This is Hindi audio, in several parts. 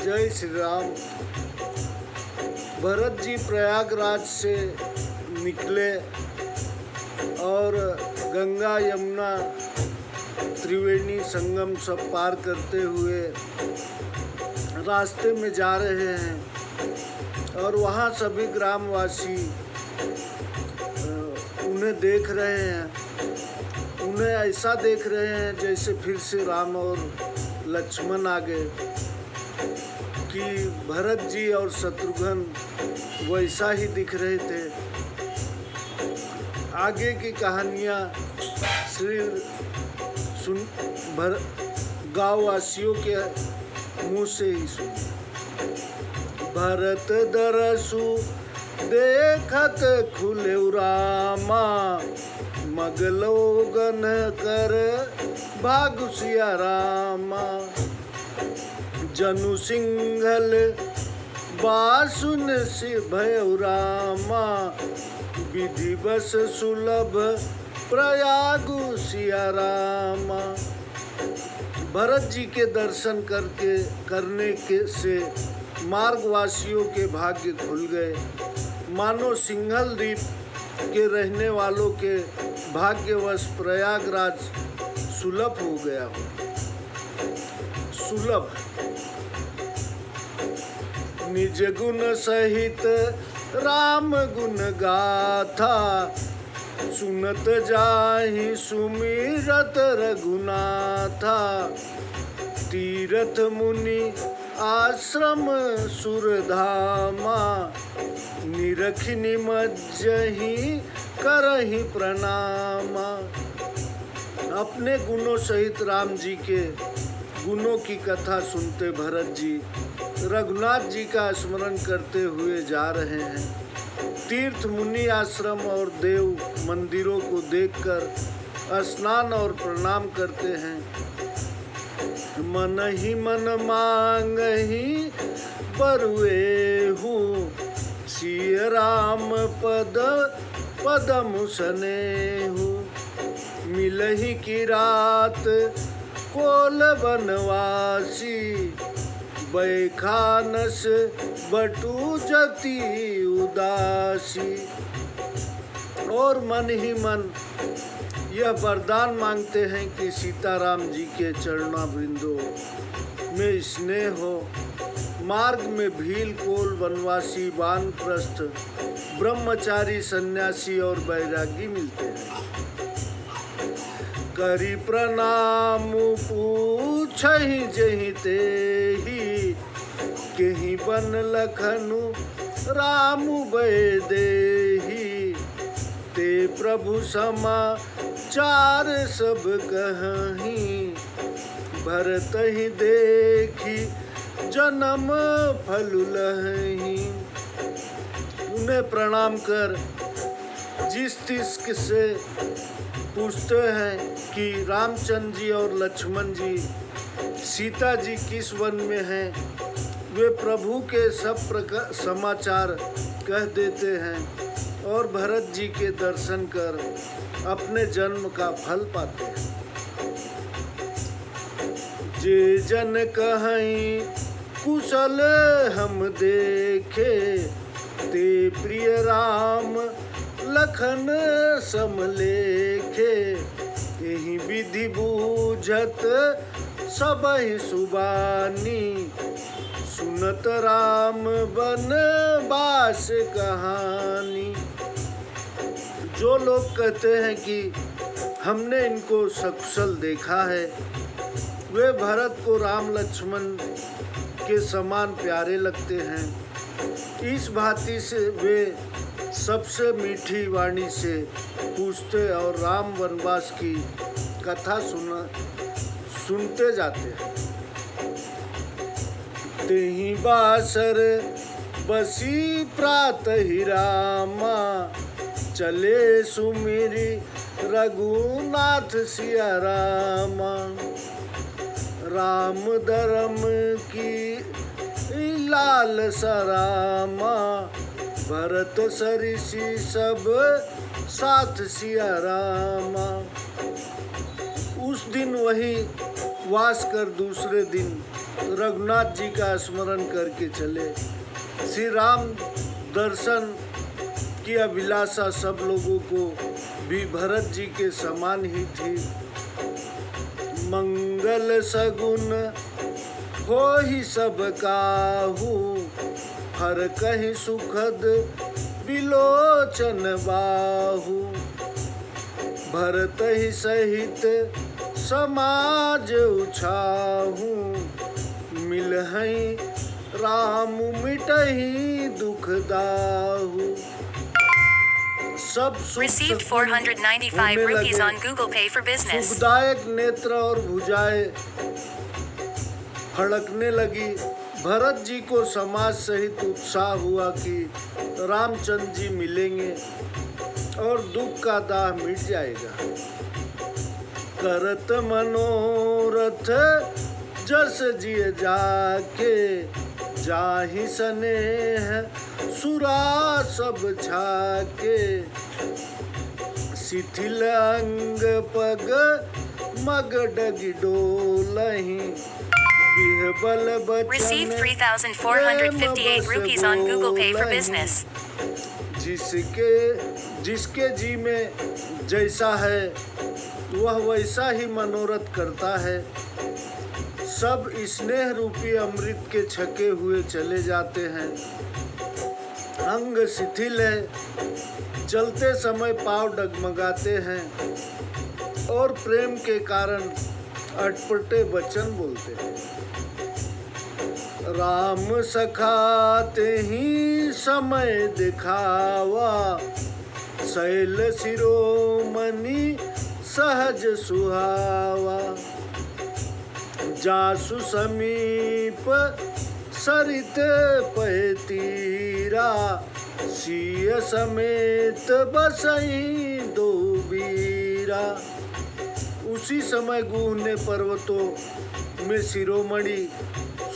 जय श्री राम। भरत जी प्रयागराज से निकले और गंगा यमुना त्रिवेणी संगम सब पार करते हुए रास्ते में जा रहे हैं और वहाँ सभी ग्रामवासी उन्हें देख रहे हैं। उन्हें ऐसा देख रहे हैं जैसे फिर से राम और लक्ष्मण आ गए कि भरत जी और शत्रुघ्न वैसा ही दिख रहे थे। आगे की कहानियाँ गाँव वासियों के मुँह से ही सुनी। भरत दरसु देखत खुले रामा, मगलोगन कर भागुसिया रामा। जनु सिंघल बासुन से भय रामा, विधि बस सुलभ प्रयागु सिया रामा। भरत जी के दर्शन करने से मार्गवासियों के भाग्य खुल गए, मानो सिंघल द्वीप के रहने वालों के भाग्यवश प्रयागराज सुलभ हो गया हो। सुलभ निज गुण सहित राम गुण गाथा, सुनत जाहि सुमिरत रघुनाथा। तीरथ मुनि आश्रम सुरधामा, निरखि निमज्जहि करहि प्रणामा। अपने गुणों सहित राम जी के गुणों की कथा सुनते भरत जी रघुनाथ जी का स्मरण करते हुए जा रहे हैं। तीर्थ मुनि आश्रम और देव मंदिरों को देखकर स्नान और प्रणाम करते हैं। मन ही मन मांगहि बरुए हूँ, सिय राम पदम सनेहु। मिलहि की रात कोल बनवासी, बैखानस बटु जति उदासी। और मन ही मन यह वरदान मांगते हैं कि सीताराम जी के चरणाबिंदों में स्नेह हो। मार्ग में भील कोल वनवासी, वानप्रस्थ ब्रह्मचारी, सन्यासी और बैरागी मिलते हैं। करी प्रणाम पूछहि जहि तेहि, केहि बन लखनु रामु भय देहि। ते प्रभु समाचार सब कहहि, भरत ही देखी जन्म फल लहि। उन्हें प्रणाम कर जिस तिस्क से पूछते हैं कि रामचंद्र जी और लक्ष्मण जी, सीता जी किस वन में हैं, वे प्रभु के सब प्रकार समाचार कह देते हैं और भरत जी के दर्शन कर अपने जन्म का फल पाते हैं। जे जन कहीं कुशल हम देखे, ते प्रिय राम लखन समलेखे। यही विधि बूझत सबहि सुबानी, सुनत राम बन बास कहानी। जो लोग कहते हैं कि हमने इनको सकुशल देखा है, वे भरत को राम लक्ष्मण के समान प्यारे लगते हैं। इस भांति से वे सबसे मीठी वाणी से पूछते और राम वनवास की कथा सुनते जाते हैं। तेहि बासर बसी प्रातहि रामा, चले सुमिरि रघुनाथ सिया रामा। राम धर्म की लाल सरामा, भरत सरिसी सब साथ सिया रामा। उस दिन वहीं वास कर दूसरे दिन रघुनाथ जी का स्मरण करके चले। श्री राम दर्शन की अभिलाषा सब लोगों को भी भरत जी के समान ही थी। मंगल सगुन हो ही सब काहू, हर कहीं सुखद बिलोचन बाहू। भरत ही सहित समाज उछाहू, मिलहि राम मिटहि दुख दाहू। सब Received 495 rupees on Google Pay for business. सुखदायक नेत्र और भुजाएं फड़कने लगी। भरत जी को समाज सहित उत्साह हुआ कि रामचंद्र जी मिलेंगे और दुख का दाह मिट जाएगा। करत मनोरथ जस जिय जाके, जाहि स्नेह सुरा सब छाके। शिथिल अंग पग मग डगि डोलहि, बिहबल बचन Received 3,458 rupees on Google Pay for business. जिसके जी में जैसा है वह वैसा ही मनोरथ करता है। सब स्नेह रूपी अमृत के छके हुए चले जाते हैं। अंग शिथिल है, चलते समय पांव डगमगाते हैं और प्रेम के कारण अटपटे वचन बोलते हैं। राम सखाते ही समय दिखावा, शैल शिरोमणि सहज सुहावा। जासु समीप सरित पय तीरा, सिय समेत बसई दो बीरा। उसी समय गुह ने पर्वतों में शिरोमणि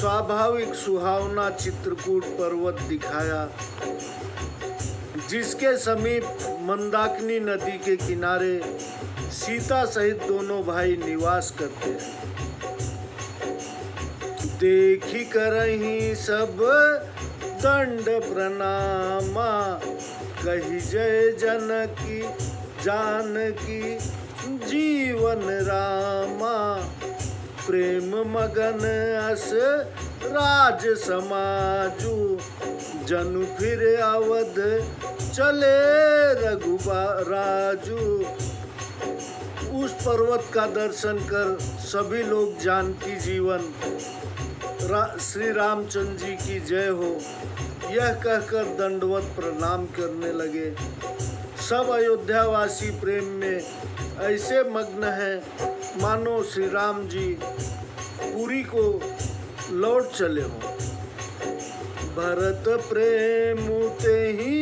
स्वाभाविक सुहावना चित्रकूट पर्वत दिखाया, जिसके समीप मंदाकिनी नदी के किनारे सीता सहित दोनों भाई निवास करते हैं। देखी करही सब दंड प्रणामा, कही जय जनकी जानकी जीवन रामा। प्रेम मगन अस राज समाजू, जनु फिर अवध चले रघुराजू। उस पर्वत का दर्शन कर सभी लोग जानकी जीवन श्री रामचंद्र जी की जय हो यह कहकर दंडवत प्रणाम करने लगे। सब अयोध्यावासी प्रेम में ऐसे मग्न हैं मानो श्री राम जी पुरी को लौट चले हों। भरत प्रेम ते ही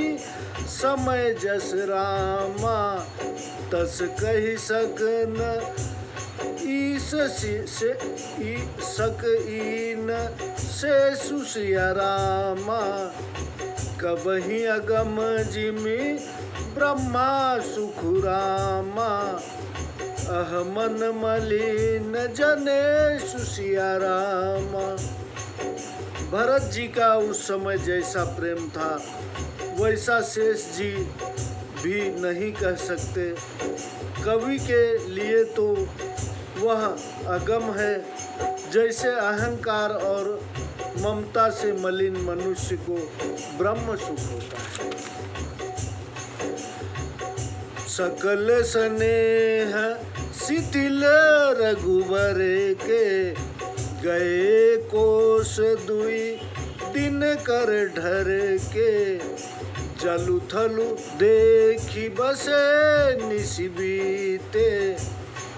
समय जस रामा, तस कही सकन ईस से सक ईन से सुसिया रामा। कबहि अगम जिमि ब्रह्मा सुख रामा, अहमन मलिन जने सुसिया रामा। भरत जी का उस समय जैसा प्रेम था वैसा शेष जी भी नहीं कह सकते। कवि के लिए तो वह अगम है, जैसे अहंकार और ममता से मलिन मनुष्य को ब्रह्म सुख होता है। सकल स्नेह शिथिल रघुबर के, गए कोस दुई दिन कर ढर के। जलु थलु देखी बसे निशिबीते,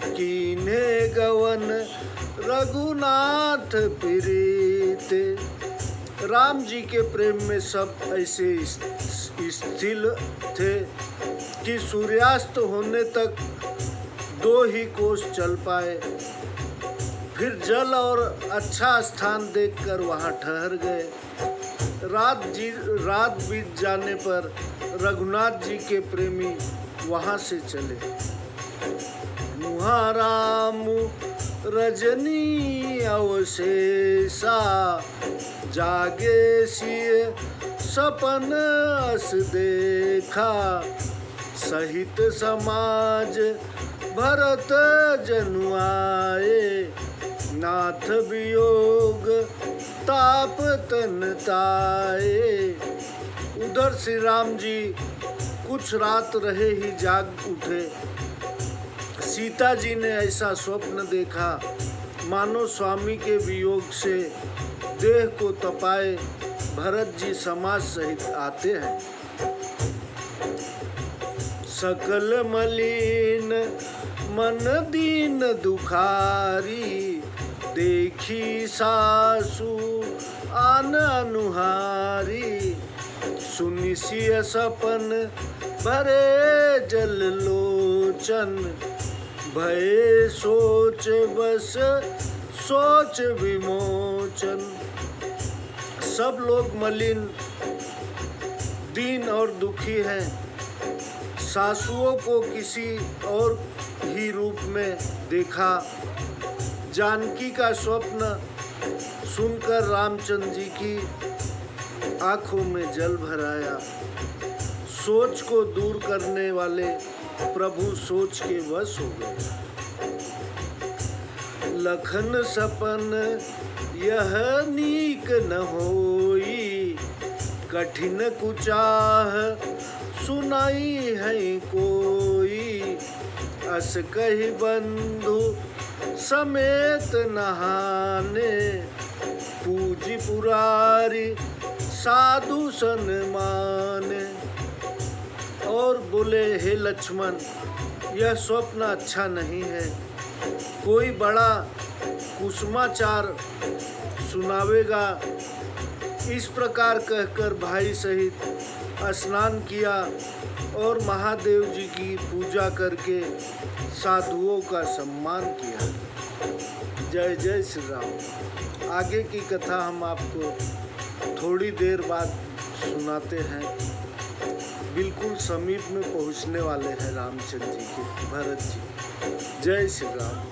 कीन्हे गवन रघुनाथ प्रीते। राम जी के प्रेम में सब ऐसे स्थिर थे कि सूर्यास्त होने तक 2 ही कोस चल पाए। फिर जल और अच्छा स्थान देखकर वहां ठहर गए। रात बीत जाने पर रघुनाथ जी के प्रेमी वहां से चले। वहाँ राम रजनी अवशेषा, जागे सिय सपन अस देखा, सहित समाज भरत जनु आए, नाथ वियोग ताप तन ताए। उधर श्री राम जी कुछ रात रहे ही जाग उठे। सीता जी ने ऐसा स्वप्न देखा मानो स्वामी के वियोग से देह को तपाए भरत जी समाज सहित आते हैं। सकल मलिन मन दीन दुखारी, देखी सासु आन अनुहारी, सुनि सिय सपन भरे जल लोचन, भये सोच बस सोच विमोचन। सब लोग मलिन, दीन और दुखी हैं। सासुओं को किसी और ही रूप में देखा। जानकी का स्वप्न सुनकर रामचंद्र जी की आंखों में जल भर आया। सोच को दूर करने वाले प्रभु सोच के वश हो गए। लखन सपन यह नीक न होई, कठिन कुचाह सुनाई है कोई, अस कहि बंधु समेत नहाने, पूजी पुरारी साधु सन माने। और बोले, हे लक्ष्मण, यह स्वप्न अच्छा नहीं है। कोई बड़ा कुसुमाचार सुनावेगा। इस प्रकार कहकर भाई सहित स्नान किया और महादेव जी की पूजा करके साधुओं का सम्मान किया। जय जय श्री राम। आगे की कथा हम आपको थोड़ी देर बाद सुनाते हैं। बिल्कुल समीप में पहुंचने वाले हैं रामचंद्र जी के, भरत जी। जय श्री राम।